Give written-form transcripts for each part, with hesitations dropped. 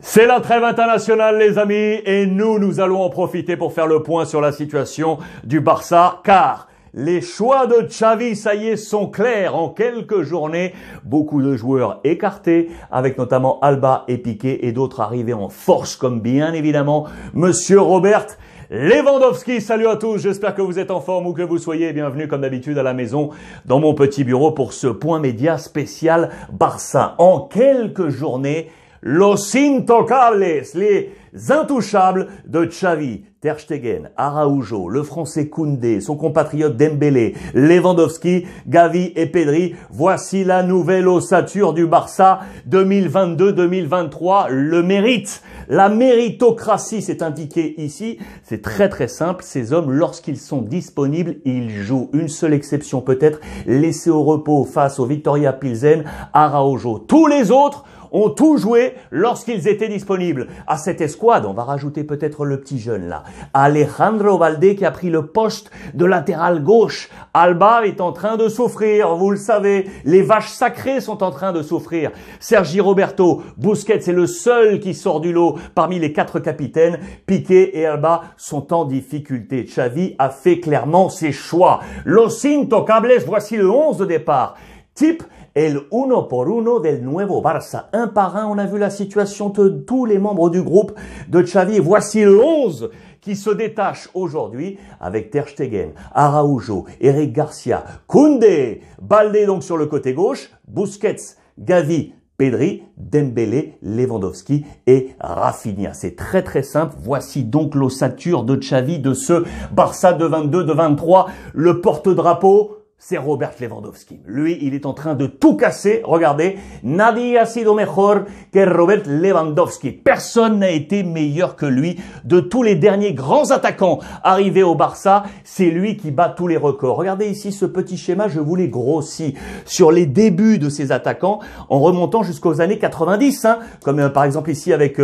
C'est la trêve internationale, les amis, et nous allons en profiter pour faire le point sur la situation du Barça, car les choix de Xavi, ça y est, sont clairs. En quelques journées, beaucoup de joueurs écartés, avec notamment Alba et Piqué, et d'autres arrivés en force, comme bien évidemment Monsieur Robert Lewandowski. Salut à tous, j'espère que vous êtes en forme ou que vous soyez. Bienvenue comme d'habitude à la maison, dans mon petit bureau, pour ce point média spécial Barça. En quelques journées, Los Intocables, les intouchables de Xavi, Ter Stegen, Araujo, le français Koundé, son compatriote Dembélé, Lewandowski, Gavi et Pedri. Voici la nouvelle ossature du Barça 2022-2023. Le mérite, la méritocratie, c'est indiqué ici. C'est très simple. Ces hommes, lorsqu'ils sont disponibles, ils jouent. Une seule exception peut-être, laissé au repos face au Victoria Pilsen, Araujo. Tous les autres ont tout joué lorsqu'ils étaient disponibles. À cette escouade, on va rajouter peut-être le petit jeune là, Alejandro Balde, qui a pris le poste de latéral gauche. Alba est en train de souffrir, vous le savez. Les vaches sacrées sont en train de souffrir. Sergi Roberto, Busquets est le seul qui sort du lot parmi les 4 capitaines. Piqué et Alba sont en difficulté. Xavi a fait clairement ses choix. Los Intocables, voici le 11 de départ. Type el uno por uno del nuevo Barça. Un par un, on a vu la situation de tous les membres du groupe de Xavi. Et voici le 11 qui se détache aujourd'hui avec Ter Stegen, Araujo, Eric Garcia, Koundé, Balde donc sur le côté gauche, Busquets, Gavi, Pedri, Dembélé, Lewandowski et Rafinha. C'est très simple. Voici donc l'ossature de Xavi de ce Barça de 22-23. Le porte-drapeau, c'est Robert Lewandowski. Lui, il est en train de tout casser. Regardez, nadie ha sido mejor que Robert Lewandowski. Personne n'a été meilleur que lui. De tous les derniers grands attaquants arrivés au Barça, c'est lui qui bat tous les records. Regardez ici ce petit schéma, je vous l'ai grossi sur les débuts de ces attaquants en remontant jusqu'aux années 90. Comme par exemple ici avec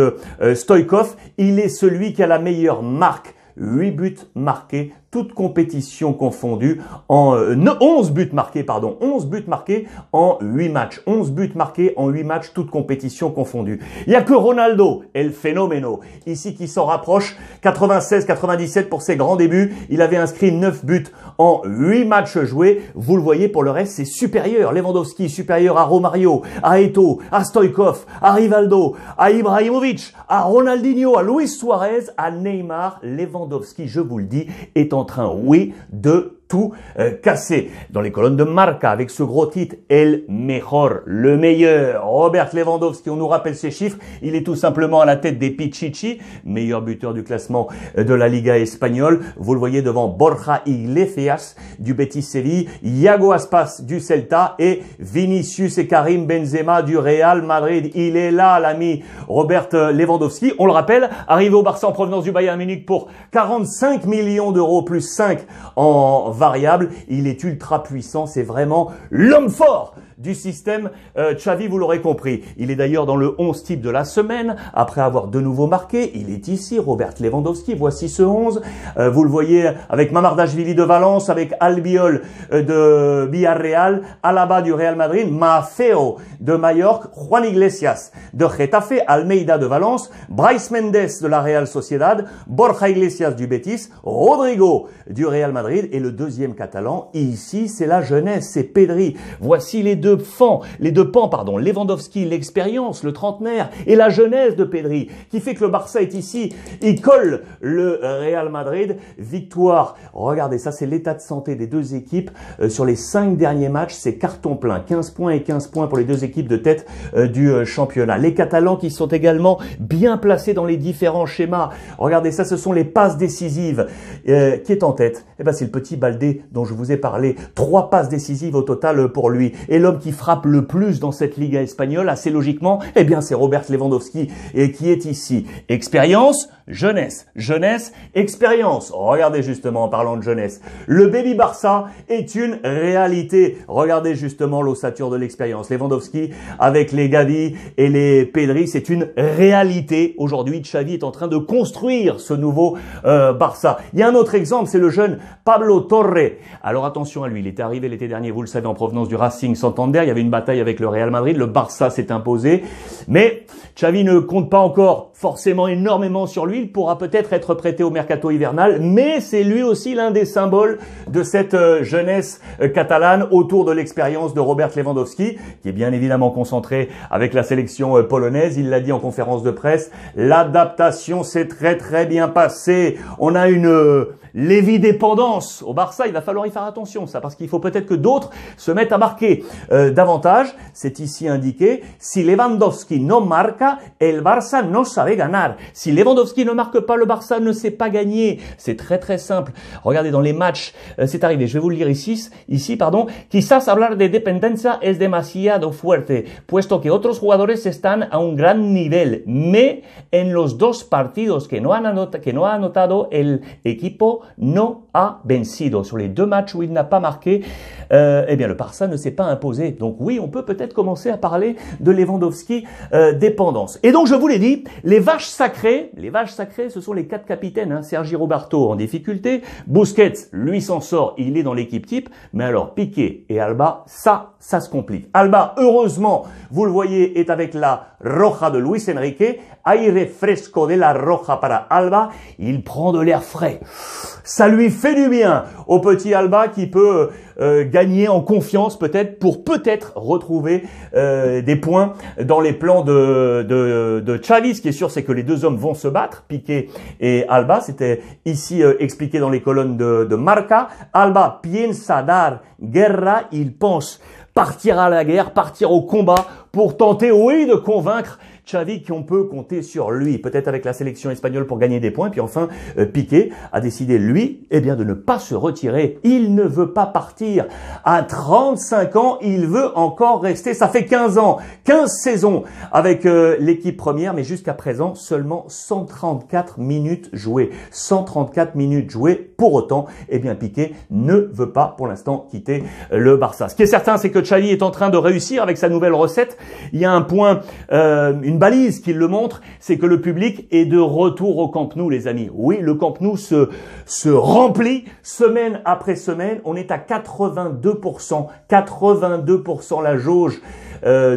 Stoïkov, il est celui qui a la meilleure marque. 8 buts marqués, toutes compétitions confondues, 11 buts marqués, pardon, 11 buts marqués en 8 matchs. 11 buts marqués en 8 matchs, toutes compétitions confondues. Il n'y a que Ronaldo, el fenomeno, ici qui s'en rapproche. 96-97 pour ses grands débuts. Il avait inscrit 9 buts en 8 matchs joués. Vous le voyez, pour le reste, c'est supérieur. Lewandowski supérieur à Romario, à Eto'o, à Stoïkov, à Rivaldo, à Ibrahimovic, à Ronaldinho, à Luis Suarez, à Neymar. Lewandowski, je vous le dis, est en train, oui, de tout casser. Dans les colonnes de Marca, avec ce gros titre, El Mejor, le meilleur. Robert Lewandowski, on nous rappelle ses chiffres, il est tout simplement à la tête des Pichichi, meilleur buteur du classement de la Liga espagnole. Vous le voyez devant Borja Iglesias du Betis Séville, Iago Aspas du Celta et Vinicius et Karim Benzema du Real Madrid. Il est là, l'ami Robert Lewandowski. On le rappelle, arrivé au Barça en provenance du Bayern Munich pour 45 millions d'euros plus 5 en variable. Il est ultra puissant, c'est vraiment l'homme fort du système Xavi, vous l'aurez compris. Il est d'ailleurs dans le 11 type de la semaine, après avoir de nouveau marqué. Il est ici, Robert Lewandowski. Voici ce 11. Vous le voyez avec Mamardashvili de Valence, avec Albiol de Villarreal, Alaba du Real Madrid, Maffeo de Majorque, Juan Iglesias de Getafe, Almeida de Valence, Brais Mendes de la Real Sociedad, Borja Iglesias du Betis, Rodrigo du Real Madrid et le deuxième catalan. Ici, c'est la jeunesse, c'est Pedri. Voici les deux pans, Lewandowski, l'expérience, le trentenaire, et la jeunesse de Pedri, qui fait que le Barça est ici. Il colle le Real Madrid. Victoire. Regardez, ça c'est l'état de santé des deux équipes. Sur les 5 derniers matchs, c'est carton plein. 15 points et 15 points pour les deux équipes de tête du championnat. Les Catalans qui sont également bien placés dans les différents schémas. Regardez, ça ce sont les passes décisives. Qui est en tête? Eh ben, c'est le petit Balde dont je vous ai parlé. 3 passes décisives au total pour lui. Et l'homme qui frappe le plus dans cette Liga espagnole, assez logiquement, eh bien, c'est Robert Lewandowski et qui est ici. Expérience, jeunesse, jeunesse, expérience. Regardez justement, en parlant de jeunesse, le baby Barça est une réalité. Regardez justement l'ossature de l'expérience. Lewandowski avec les Gavi et les Pedri, c'est une réalité. Aujourd'hui, Xavi est en train de construire ce nouveau Barça. Il y a un autre exemple, c'est le jeune Pablo Torre. Alors attention à lui, il était arrivé l'été dernier, vous le savez, en provenance du Racing Santander. Santander. Il y avait une bataille avec le Real Madrid. Le Barça s'est imposé. Mais Xavi ne compte pas encore forcément énormément sur lui. Il pourra peut-être être prêté au mercato hivernal, mais c'est lui aussi l'un des symboles de cette jeunesse catalane autour de l'expérience de Robert Lewandowski, qui est bien évidemment concentré avec la sélection polonaise. Il l'a dit en conférence de presse, l'adaptation s'est très bien passée. On a une Lévi-dépendance au Barça. Il va falloir y faire attention, ça, parce qu'il faut peut-être que d'autres se mettent à marquer davantage. C'est ici indiqué, si Lewandowski no marca, el Barça no sabe ganar. Si Lewandowski ne marque pas, le Barça ne sait pas gagner. C'est très simple. Regardez dans les matchs, c'est arrivé. Je vais vous le lire ici, pardon. Quizás hablar de dependencia es demasiado fuerte, puesto que otros jugadores están a un gran nivel. Mais en los dos partidos que no ha anotado, el equipo no ha vencido. Sur les 2 matchs où il n'a pas marqué, eh bien le Barça ne s'est pas imposé. Donc oui, on peut peut-être commencer à parler de Lewandowski dépendance. Et donc je vous l'ai dit, les vaches sacrées, ce sont les 4 capitaines. Hein. Sergi Roberto en difficulté, Busquets, lui s'en sort, il est dans l'équipe type, mais alors Piqué et Alba, ça se complique. Alba, heureusement, vous le voyez, est avec la roja de Luis Enrique, aire fresco de la roja para Alba, il prend de l'air frais. Ça lui fait du bien au petit Alba qui peut gagner en confiance peut-être pour peut-être retrouver des points dans les plans de Xavi. Ce qui est sûr, c'est que les 2 hommes vont se battre, Piqué et Alba. C'était ici expliqué dans les colonnes de Marca. Alba piensa dar guerra, il pense partir à la guerre, partir au combat pour tenter, oui, de convaincre Xavi qu'on peut compter sur lui, peut-être avec la sélection espagnole pour gagner des points. Puis enfin, Piqué a décidé, lui, eh bien, de ne pas se retirer. Il ne veut pas partir. À 35 ans, il veut encore rester. Ça fait 15 ans, 15 saisons avec l'équipe première, mais jusqu'à présent, seulement 134 minutes jouées. 134 minutes jouées. Pour autant, eh bien, Piqué ne veut pas, pour l'instant, quitter le Barça. Ce qui est certain, c'est que Xavi est en train de réussir avec sa nouvelle recette. Il y a un point, une balise qui le montre, c'est que le public est de retour au Camp Nou, les amis. Oui, le Camp Nou se remplit semaine après semaine. On est à 82%. 82% la jauge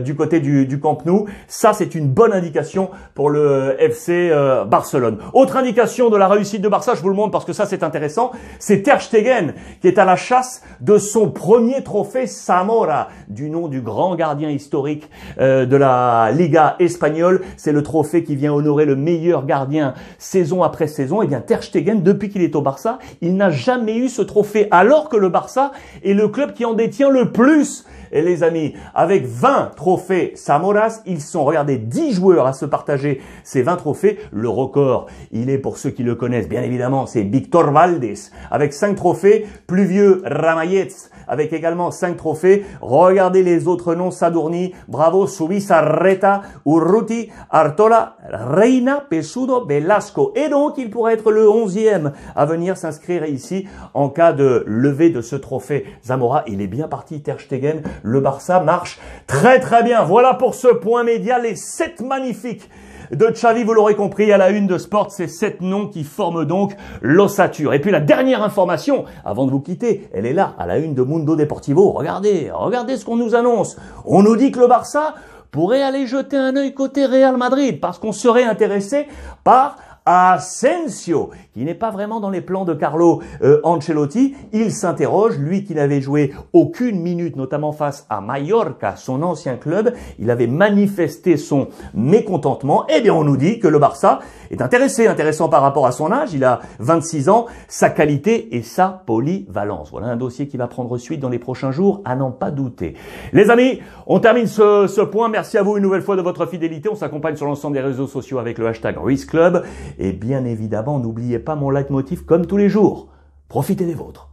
du côté du Camp Nou. Ça, c'est une bonne indication pour le FC Barcelone. Autre indication de la réussite de Barça, je vous le montre parce que ça, c'est intéressant, c'est Ter Stegen qui est à la chasse de son premier trophée Zamora, du nom du grand gardien historique de la Liga espagnole. C'est le trophée qui vient honorer le meilleur gardien saison après saison. Et bien, Ter Stegen, depuis qu'il est au Barça, il n'a jamais eu ce trophée, alors que le Barça est le club qui en détient le plus. Et les amis, avec 20 trophées Zamoras, ils sont, regardez, 10 joueurs à se partager ces 20 trophées. Le record, il est, pour ceux qui le connaissent, bien évidemment, c'est Victor Valdés, avec 5 trophées. Plus vieux, Ramallets, avec également 5 trophées. Regardez les autres noms, Sadurní, Bravo, Zubizarreta, Urruti, Artola, Reina, Pesudo, Velasco. Et donc, il pourrait être le 11e à venir s'inscrire ici en cas de levée de ce trophée Zamora. Il est bien parti, Ter Stegen. Le Barça marche très bien. Voilà pour ce point média, les 7 magnifiques de Xavi, vous l'aurez compris, à la une de Sport, ces 7 noms qui forment donc l'ossature. Et puis la dernière information, avant de vous quitter, elle est là, à la une de Mundo Deportivo. Regardez ce qu'on nous annonce. On nous dit que le Barça pourrait aller jeter un œil côté Real Madrid, parce qu'on serait intéressé par Asensio, qui n'est pas vraiment dans les plans de Carlo Ancelotti. Il s'interroge, lui qui n'avait joué aucune minute, notamment face à Mallorca, son ancien club. Il avait manifesté son mécontentement. Eh bien, on nous dit que le Barça est intéressant par rapport à son âge. Il a 26 ans, sa qualité et sa polyvalence. Voilà un dossier qui va prendre suite dans les prochains jours, à n'en pas douter. Les amis, on termine ce point. Merci à vous une nouvelle fois de votre fidélité. On s'accompagne sur l'ensemble des réseaux sociaux avec le hashtag RuizClub. Et bien évidemment, n'oubliez pas mon leitmotiv comme tous les jours. Profitez des vôtres.